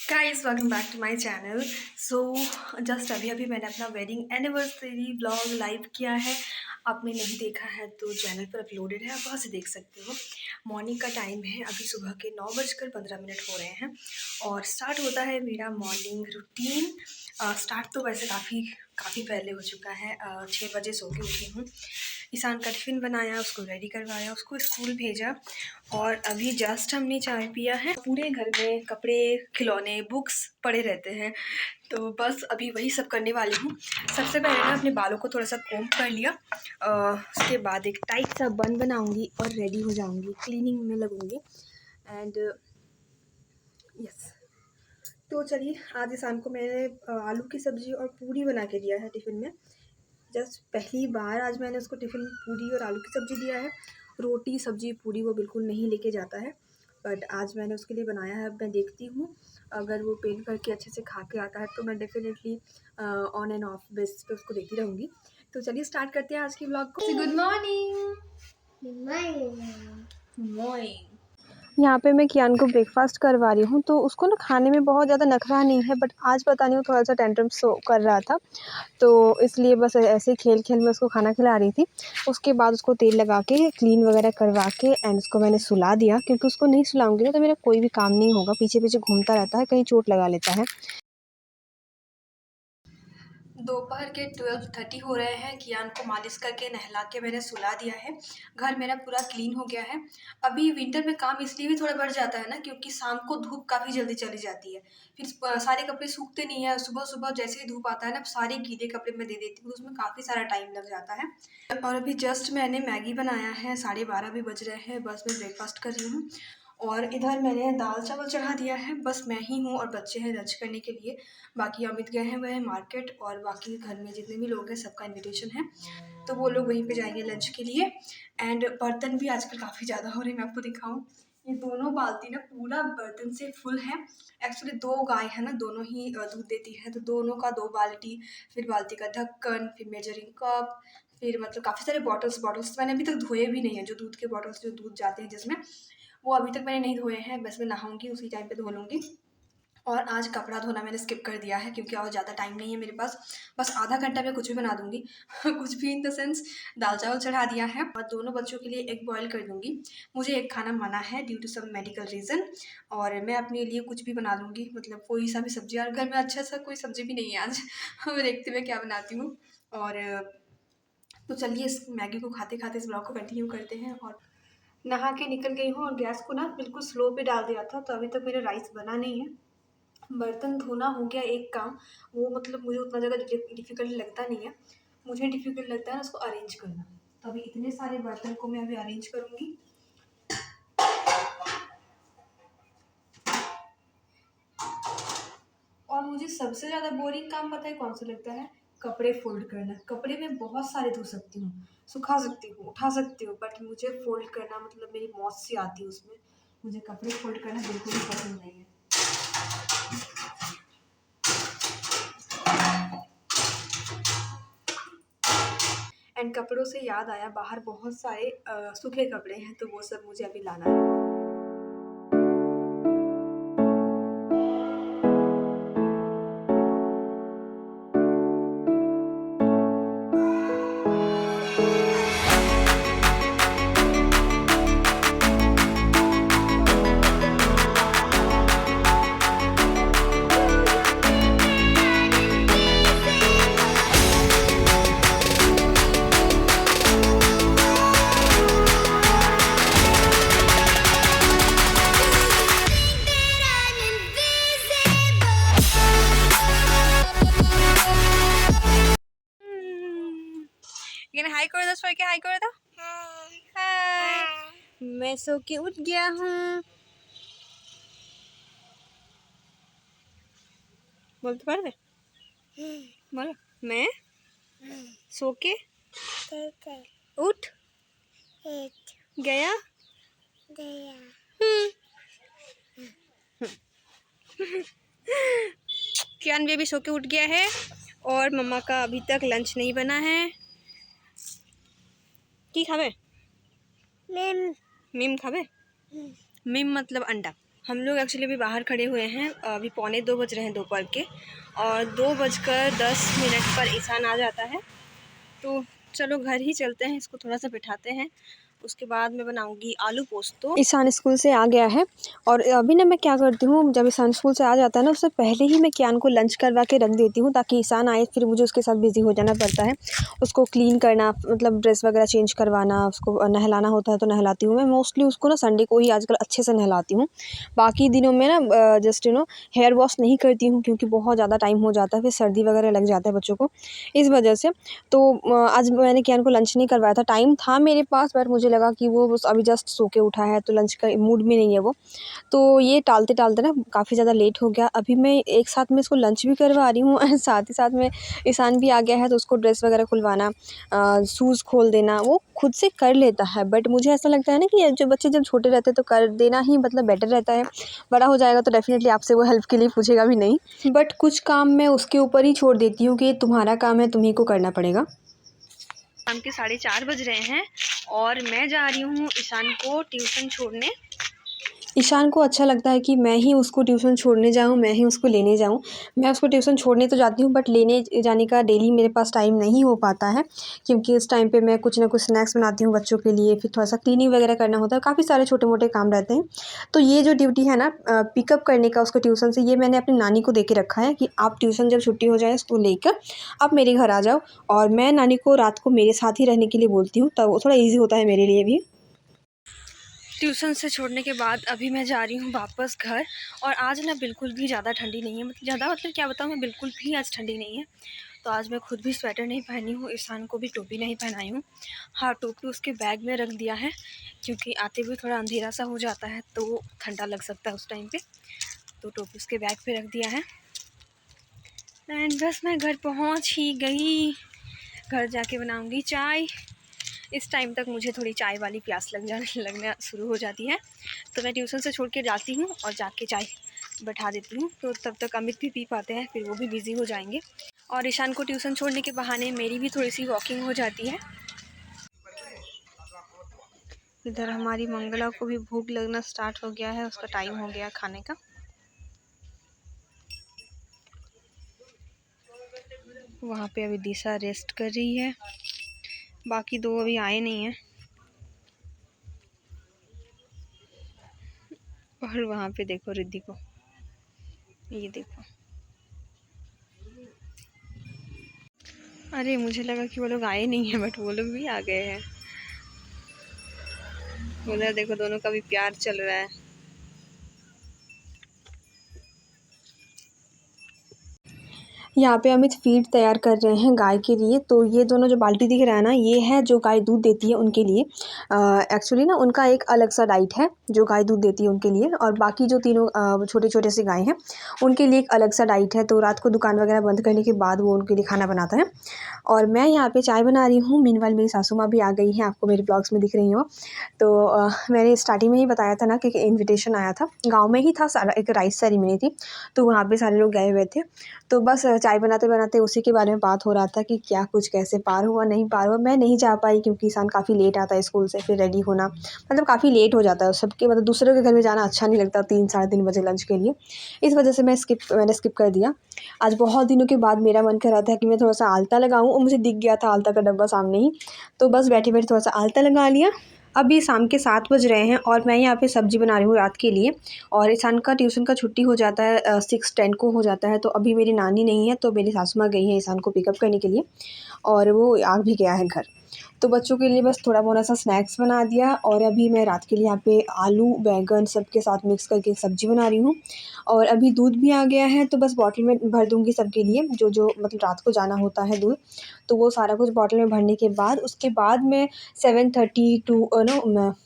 Guys welcome back to my channel. So just अभी अभी मैंने अपना वेडिंग एनिवर्सरी व्लॉग लाइव किया है। आपने नहीं देखा है तो चैनल पर अपलोडेड है, आप वहाँ से देख सकते हो। मॉर्निंग का टाइम है, अभी सुबह के 9:15 हो रहे हैं और स्टार्ट होता है मेरा मॉर्निंग रूटीन। स्टार्ट तो वैसे काफ़ी पहले हो चुका है। 6 बजे सो के उठी हूँ। ईशान का टिफ़िन बनाया, उसको रेडी करवाया, उसको स्कूल भेजा और अभी जस्ट हमने चाय पिया है। पूरे घर में कपड़े, खिलौने, बुक्स पड़े रहते हैं, तो बस अभी वही सब करने वाली हूँ। सबसे पहले ना अपने बालों को थोड़ा सा कोम्ब कर लिया, उसके बाद एक टाइट सा बन बनाऊँगी और रेडी हो जाऊँगी, क्लीनिंग में लगूँगी। एंड यस, तो चलिए आज ईशान को मैंने आलू की सब्ज़ी और पूरी बना के दिया है टिफ़िन में। जस्ट पहली बार आज मैंने उसको टिफ़िन में पूरी और आलू की सब्ज़ी दिया है। रोटी, सब्ज़ी, पूरी वो बिल्कुल नहीं लेके जाता है, बट आज मैंने उसके लिए बनाया है। अब मैं देखती हूँ, अगर वो पेट भर के अच्छे से खा के आता है तो मैं definitely on end of basis पे उसको देती रहूँगी। तो चलिए स्टार्ट करते हैं आज की व्लॉग को। Good morning. मॉर्निंग। यहाँ पे मैं कियान को ब्रेकफास्ट करवा रही हूँ, तो उसको ना खाने में बहुत ज़्यादा नखरा नहीं है, बट आज पता नहीं वो थोड़ा सा टेंट्रम शो कर रहा था, तो इसलिए बस ऐसे ही खेल में उसको खाना खिला रही थी। उसके बाद उसको तेल लगा के क्लीन वगैरह करवा के एंड उसको मैंने सुला दिया, क्योंकि उसको नहीं सुलाऊंगी ना तो मेरा कोई भी काम नहीं होगा, पीछे पीछे घूमता रहता है, कहीं चोट लगा लेता है। दोपहर के 12:30 हो रहे हैं। कियान को मालिश करके नहला के मैंने सुला दिया है। घर मेरा पूरा क्लीन हो गया है। अभी विंटर में काम इसलिए भी थोड़ा बढ़ जाता है ना, क्योंकि शाम को धूप काफ़ी जल्दी चली जाती है, फिर सारे कपड़े सूखते नहीं है। सुबह सुबह जैसे ही धूप आता है ना, सारे गीले कपड़े मैं दे देती हूँ, तो उसमें काफ़ी सारा टाइम लग जाता है। और अभी जस्ट मैंने मैगी बनाया है, 12:30 भी बज रहे हैं, बस मैं ब्रेकफास्ट कर रही हूँ। और इधर मैंने दाल चावल चढ़ा दिया है, बस मैं ही हूँ और बच्चे हैं लंच करने के लिए। बाकी अमित गए हैं, वह है मार्केट, और बाकी घर में जितने भी लोग हैं सबका इनविटेशन है, तो वो लोग वहीं पे जाएंगे लंच के लिए। एंड बर्तन भी आजकल काफ़ी ज़्यादा हो रहे हैं, मैं आपको दिखाऊँ। ये दोनों बाल्टी ना पूरा बर्तन से फुल है। एक्चुअली 2 गाय है ना, दोनों ही दूध देती है, तो दोनों का 2 बाल्टी, फिर बाल्टी का ढक्कन, फिर मेजरिंग कप, फिर मतलब काफ़ी सारे बॉटल्स मैंने अभी तक धोए भी नहीं है। जो दूध के बॉटल्स जो दूध जाते हैं जिसमें, वो अभी तक मैंने नहीं धोए हैं। बस मैं नहाऊँगी उसी टाइम पे धो लूँगी। और आज कपड़ा धोना मैंने स्किप कर दिया है, क्योंकि और ज़्यादा टाइम नहीं है मेरे पास। बस आधा घंटा में कुछ भी बना दूँगी कुछ भी इन द सेंस, दाल चावल चढ़ा दिया है और दोनों बच्चों के लिए एग बॉयल कर दूँगी। मुझे एक खाना मना है due to some medical reason, और मैं अपने लिए कुछ भी बना लूँगी, मतलब कोई सा भी सब्ज़ी। और घर में अच्छा सा कोई सब्ज़ी भी नहीं है आज मैं देखती हूँ मैं क्या बनाती हूँ। और तो चलिए इस मैगी को खाते-खाते इस ब्लॉग को कंटिन्यू करते हैं। और नहा के निकल गई हूँ और गैस को ना बिल्कुल स्लो पे डाल दिया था, तो अभी तक मेरा राइस बना नहीं है। बर्तन धोना हो गया एक काम, वो मतलब मुझे उतना ज़्यादा डिफ़िकल्ट लगता नहीं है। मुझे डिफ़िकल्ट लगता है ना उसको अरेंज करना। तो अभी इतने सारे बर्तन को मैं अभी अरेंज करूँगी। और मुझे सबसे ज़्यादा बोरिंग काम पता है कौन सा लगता है? कपड़े फ़ोल्ड करना। कपड़े मैं बहुत सारे धो सकती हूँ, सुखा सकती हूँ, उठा सकती हूँ, बट मुझे फ़ोल्ड करना मतलब मेरी मौत सी आती है उसमें। मुझे कपड़े फ़ोल्ड करना बिल्कुल भी पसंद नहीं है। एंड कपड़ों से याद आया, बाहर बहुत सारे सूखे कपड़े हैं, तो वो सब मुझे अभी लाना है। लेकिन हाई कर दो, सो के हाई कर दो। हाय, मैं सो के उठ गया हूँ। बोल तो दे, बोलो। मैं सो के उठ गया। कियान बेबी सो के उठ गया है और मम्मा का अभी तक लंच नहीं बना है। की खावे? मीम खावे? मीम मतलब अंडा। हम लोग एक्चुअली अभी बाहर खड़े हुए हैं, अभी 1:45 बज रहे हैं दोपहर के, और 2:10 पर ईशान आ जाता है। तो चलो घर ही चलते हैं, इसको थोड़ा सा बिठाते हैं, उसके बाद मैं बनाऊंगी आलू पोस्तो। ईशान स्कूल से आ गया है और अभी ना मैं क्या करती हूँ, जब ईशान स्कूल से आ जाता है ना, उससे पहले ही मैं कियान को लंच करवा के रख देती हूँ, ताकि ईशान आए फिर मुझे उसके साथ बिज़ी हो जाना पड़ता है। उसको क्लीन करना, मतलब ड्रेस वगैरह चेंज करवाना, उसको नहलाना होता है तो नहलाती हूँ मैं। मोस्टली उसको ना संडे को ही आजकल अच्छे से नहलाती हूँ। बाकी दिनों में ना जस्ट हेयर वॉश नहीं करती हूँ, क्योंकि बहुत ज़्यादा टाइम हो जाता है, फिर सर्दी वगैरह लग जाता है बच्चों को, इस वजह से। तो आज मैंने कियान को लंच नहीं करवाया था, टाइम था मेरे पास, बट मुझे लगा कि वो बस अभी जस्ट सो के उठा है तो लंच का मूड में नहीं है वो, तो ये टालते-टालते ना काफ़ी ज़्यादा लेट हो गया। अभी मैं एक साथ में इसको लंच भी करवा रही हूँ और साथ ही साथ में ईशान भी आ गया है, तो उसको ड्रेस वगैरह खुलवाना, शूज़ खोल देना वो खुद से कर लेता है। बट मुझे ऐसा लगता है ना कि ये जो बच्चे जब छोटे रहते हैं तो कर देना ही मतलब बेटर रहता है। बड़ा हो जाएगा तो डेफ़िनेटली आपसे वो हेल्प के लिए पूछेगा भी नहीं। बट कुछ काम मैं उसके ऊपर ही छोड़ देती हूँ कि तुम्हारा काम है, तुम्हीं को करना पड़ेगा। शाम के 4:30 बज रहे हैं और मैं जा रही हूँ ईशान को ट्यूशन छोड़ने। ईशान को अच्छा लगता है कि मैं ही उसको ट्यूशन छोड़ने जाऊँ, मैं ही उसको लेने जाऊँ। मैं उसको ट्यूशन छोड़ने तो जाती हूँ, बट लेने जाने का डेली मेरे पास टाइम नहीं हो पाता है, क्योंकि इस टाइम पे मैं कुछ ना कुछ स्नैक्स बनाती हूँ बच्चों के लिए, फिर थोड़ा सा क्लीनिंग वगैरह करना होता है, काफ़ी सारे छोटे-मोटे काम रहते हैं। तो ये जो ड्यूटी है ना पिकअप करने का उसको ट्यूशन से, ये मैंने अपनी नानी को दे के रखा है कि आप ट्यूशन जब छुट्टी हो जाए उसको लेकर आप मेरे घर आ जाओ, और मैं नानी को रात को मेरे साथ ही रहने के लिए बोलती हूँ, तब वो थोड़ा ईज़ी होता है मेरे लिए भी। ट्यूशन से छोड़ने के बाद अभी मैं जा रही हूँ वापस घर, और आज ना बिल्कुल भी ज़्यादा ठंडी नहीं है, मतलब क्या बताऊँ मैं, बिल्कुल भी आज ठंडी नहीं है। तो आज मैं खुद भी स्वेटर नहीं पहनी हूँ, ईशान को भी टोपी नहीं पहनाई हूँ। हाँ, टोपी उसके बैग में रख दिया है, क्योंकि आते हुए थोड़ा अंधेरा सा हो जाता है तो ठंडा लग सकता है उस टाइम पे, तो टोपी उसके बैग पे रख दिया है। एंड बस मैं घर पहुँच ही गई, घर जाके बनाऊँगी चाय। इस टाइम तक मुझे थोड़ी चाय वाली प्यास लगना शुरू हो जाती है, तो मैं ट्यूशन से छोड़ के जाती हूँ और जाके चाय बैठा देती हूँ, तो तब तक अमित भी पी पाते हैं, फिर वो भी बिज़ी हो जाएंगे, और ईशान को ट्यूशन छोड़ने के बहाने मेरी भी थोड़ी सी वॉकिंग हो जाती है। इधर हमारी मंगला को भी भूख लगना स्टार्ट हो गया है, उसका टाइम हो गया खाने का। वहाँ पे अभी दिशा रेस्ट कर रही है, बाकी दो अभी आए नहीं हैं, और वहाँ पे देखो रिद्धि को, ये देखो। अरे मुझे लगा कि वो लोग आए नहीं हैं, बट वो लोग भी आ गए हैं। उधर देखो दोनों का भी प्यार चल रहा है। यहाँ पे अमित फीड तैयार कर रहे हैं गाय के लिए, तो ये दोनों जो बाल्टी दिख रहा है ना, ये है जो गाय दूध देती है उनके लिए। एक्चुअली ना उनका एक अलग सा डाइट है जो गाय दूध देती है उनके लिए, और बाकी जो तीनों छोटे छोटे से गाय हैं उनके लिए एक अलग सा डाइट है। तो रात को दुकान वगैरह बंद करने के बाद वो उनके लिए खाना बनाता है, और मैं यहाँ पे चाय बना रही हूँ। मीनवाइल मेरी सासू माँ भी आ गई हैं, आपको मेरे ब्लॉग्स में दिख रही हो। तो मैंने स्टार्टिंग में ही बताया था ना कि इन्विटेशन आया था, गाँव में ही था सारा, एक राइस सेरेमनी थी, तो वहाँ पे सारे लोग गए हुए थे। तो बस चाय बनाते बनाते उसी के बारे में बात हो रहा था कि क्या कुछ कैसे पार हुआ नहीं पार हुआ। मैं नहीं जा पाई क्योंकि ईशान काफ़ी लेट आता है स्कूल से, फिर रेडी होना मतलब काफ़ी लेट हो जाता है सबके, मतलब दूसरों के घर में जाना अच्छा नहीं लगता 3 साढ़े 3 बजे लंच के लिए। इस वजह से मैंने स्किप कर दिया। आज बहुत दिनों के बाद मेरा मन कर रहा था कि मैं थोड़ा सा आलता लगाऊँ, और मुझे दिख गया था आलता का डब्बा सामने ही, तो बस बैठे बैठे थोड़ा सा आलता लगा लिया। अभी शाम के 7 बज रहे हैं और मैं यहाँ पे सब्ज़ी बना रही हूँ रात के लिए, और ईशान का ट्यूशन का छुट्टी हो जाता है 6:10 को हो जाता है। तो अभी मेरी नानी नहीं है, तो मेरी सासू माँ गई है ईशान को पिकअप करने के लिए, और वो आ भी गया है घर। तो बच्चों के लिए बस थोड़ा बहुत सा स्नैक्स बना दिया, और अभी मैं रात के लिए यहाँ पे आलू बैंगन सबके साथ मिक्स करके सब्ज़ी बना रही हूँ। और अभी दूध भी आ गया है, तो बस बॉटल में भर दूँगी सबके लिए, जो जो मतलब रात को जाना होता है दूध, तो वो सारा कुछ बॉटल में भरने के बाद उसके बाद मैं 7:30 टू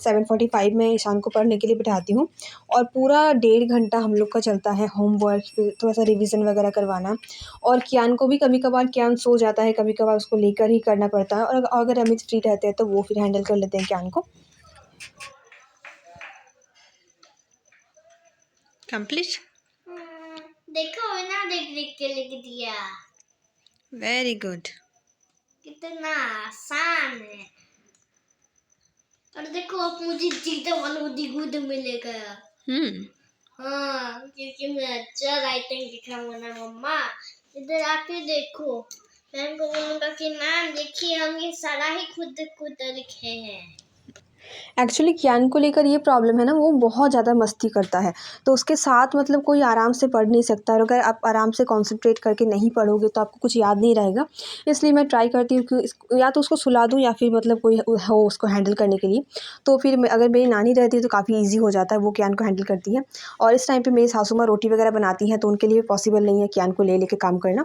7:45 में ईशान को पढ़ने के लिए बिठाती हूँ, और पूरा 1.5 घंटा हम लोग का चलता है होमवर्क, फिर थोड़ा सा रिवीजन वगैरह करवाना। और कियान को भी कभी-कभार कियान सो जाता है, कभी-कभार उसको लेकर ही करना पड़ता है, और अगर अमित फ्री रहते हैं तो वो फिर हैंडल कर लेते हैं कियान को। कंप्लीट। देखो ना, देख देख के लिख दिया। Very good. कितना आसान है। और देखो अब मुझे चीता वाला गोद में ले गया। हाँ, क्योंकि मैं अच्छा राइटिंग लिखाऊंगा ना मम्मा। इधर आके देखो, मैम को बोलूंगा कि मैम देखिए हम ये सारा ही खुद खुद लिखे हैं। एक्चुअली कियान को लेकर ये प्रॉब्लम है ना, वो बहुत ज़्यादा मस्ती करता है, तो उसके साथ मतलब कोई आराम से पढ़ नहीं सकता, और अगर आप आराम से कॉन्सेंट्रेट करके नहीं पढ़ोगे तो आपको कुछ याद नहीं रहेगा। इसलिए मैं ट्राई करती हूँ कि या तो उसको सुला दूँ या फिर मतलब कोई हो उसको हैंडल करने के लिए। तो फिर अगर मेरी नानी रहती है तो काफ़ी ईजी हो जाता है, वो कियान को हैंडल करती है। और इस टाइम पर मेरी सासू माँ रोटी वगैरह बनाती हैं, तो उनके लिए पॉसिबल नहीं है कियान को ले लेके काम करना।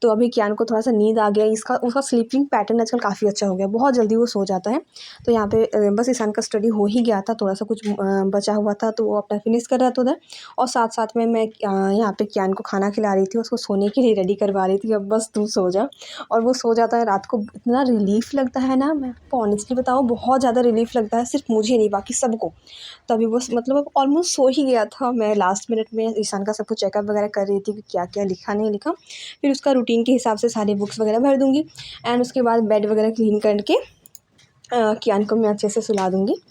तो अभी कियान को थोड़ा-सा नींद आ गया, इसका उसका स्लीपिंग पैटर्न आजकल काफ़ी अच्छा हो गया, बहुत जल्दी वो सो जाता है। तो यहाँ पे बस ईशान का स्टडी हो ही गया था, थोड़ा-सा कुछ बचा हुआ था तो वो अपना फिनिश कर रहा था उधर, और साथ-साथ में मैं यहाँ पे कियान को खाना खिला रही थी, उसको सोने के लिए रेडी करवा रही थी, अब बस तू सो जा। और वो सो जाता है रात को, इतना रिलीफ़ लगता है ना, मैं आपको ऑनेस्टली बताऊँ बहुत ज़्यादा रिलीफ़ लगता है, सिर्फ मुझे नहीं बाकी सबको। तभी बस मतलब अब ऑलमोस्ट सो ही गया था, मैं लास्ट मिनट में ईशान का सब कुछ चेकअप वगैरह कर रही थी कि क्या-क्या लिखा नहीं लिखा। फिर उसका रूटीन के हिसाब से सारी बुक्स वगैरह भर दूँगी, एंड उसके बाद बेड वगैरह क्लीन करके कियान को मैं अच्छे से सुला दूँगी।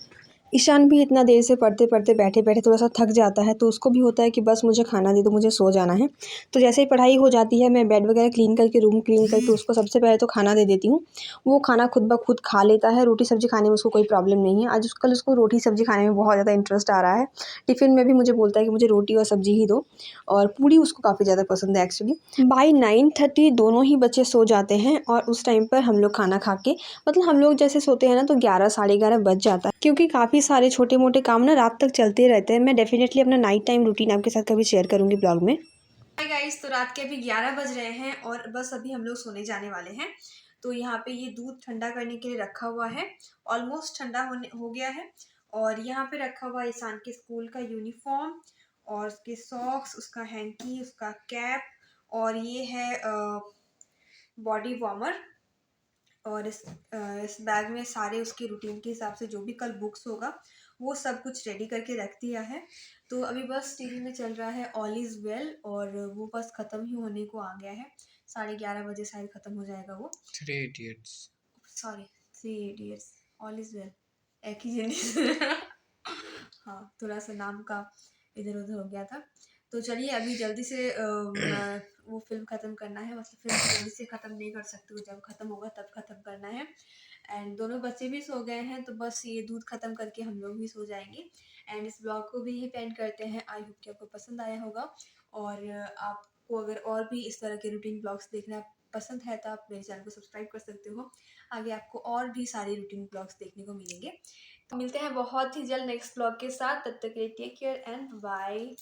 ईशान भी इतना देर से पढ़ते-पढ़ते बैठे-बैठे थोड़ा-सा थक जाता है, तो उसको भी होता है कि बस मुझे खाना दे दो, मुझे सो जाना है। तो जैसे ही पढ़ाई हो जाती है, मैं बेड वगैरह क्लीन करके, रूम क्लीन करके उसको सबसे पहले तो खाना दे देती हूँ। वो खाना खुद ब खुद खा लेता है, रोटी-सब्ज़ी खाने में उसको कोई प्रॉब्लम नहीं है। आजकल उसको रोटी-सब्ज़ी खाने में बहुत ज़्यादा इंटरेस्ट आ रहा है। टिफ़िन में भी मुझे बोलता है कि मुझे रोटी और सब्ज़ी ही दो, और पूड़ी उसको काफ़ी ज़्यादा पसंद है एक्चुअली। बाय 9:30 दोनों ही बच्चे सो जाते हैं, और उस टाइम पर हम लोग खाना खा के, मतलब हम लोग जैसे सोते हैं ना तो 11 साढ़े 11 बज जाता है, क्योंकि काफ़ी सारे छोटे-मोटे काम ना रात तक चलते रहते हैं। मैं डेफ़िनेटली अपना नाइट टाइम रूटीन आपके साथ कभी शेयर करूँगी ब्लॉग में। हाय गाइस, तो रात के अभी 11 बज रहे हैं और बस अभी हम लोग सोने जाने वाले हैं। तो यहाँ पे ये दूध ठंडा करने के लिए रखा हुआ है, ऑलमोस्ट ठंडा होने हो गया है। और यहाँ पे रखा हुआ है ईशान के स्कूल का यूनिफॉर्म, और उसके सॉक्स, उसका हैंकी, उसका कैप, और ये है बॉडी वार्मर। और इस बैग में सारे उसके रूटीन के हिसाब से जो भी कल बुक्स होगा वो सब कुछ रेडी करके रख दिया है। तो अभी बस टीवी में चल रहा है ऑल इज़ वेल, और वो बस ख़त्म ही होने को आ गया है, 11:30 बजे शायद ख़त्म हो जाएगा वो। Three idiots, sorry, three idiots, all is well एक ही जिंदगी हाँ, थोड़ा सा नाम का इधर उधर हो गया था। तो चलिए अभी जल्दी से वो फ़िल्म ख़त्म करना है, मतलब फ़िल्म जल्दी से ख़त्म नहीं कर सकती हूँ, जब ख़त्म होगा तब ख़त्म करना है। एंड दोनों बच्चे भी सो गए हैं, तो बस ये दूध ख़त्म करके हम लोग भी सो जाएंगे। एंड इस ब्लॉग को भी यही एंड करते हैं। आई होप कि आपको पसंद आया होगा, और आपको अगर और भी इस तरह के रूटीन ब्लॉग्स देखना पसंद है तो आप मेरे चैनल को सब्सक्राइब कर सकते हो। आगे आपको और भी सारे रूटीन ब्लॉग्स देखने को मिलेंगे। तो मिलते हैं बहुत ही जल्द नेक्स्ट ब्लॉग के साथ, तब तक के लिए टेक केयर एंड बाय।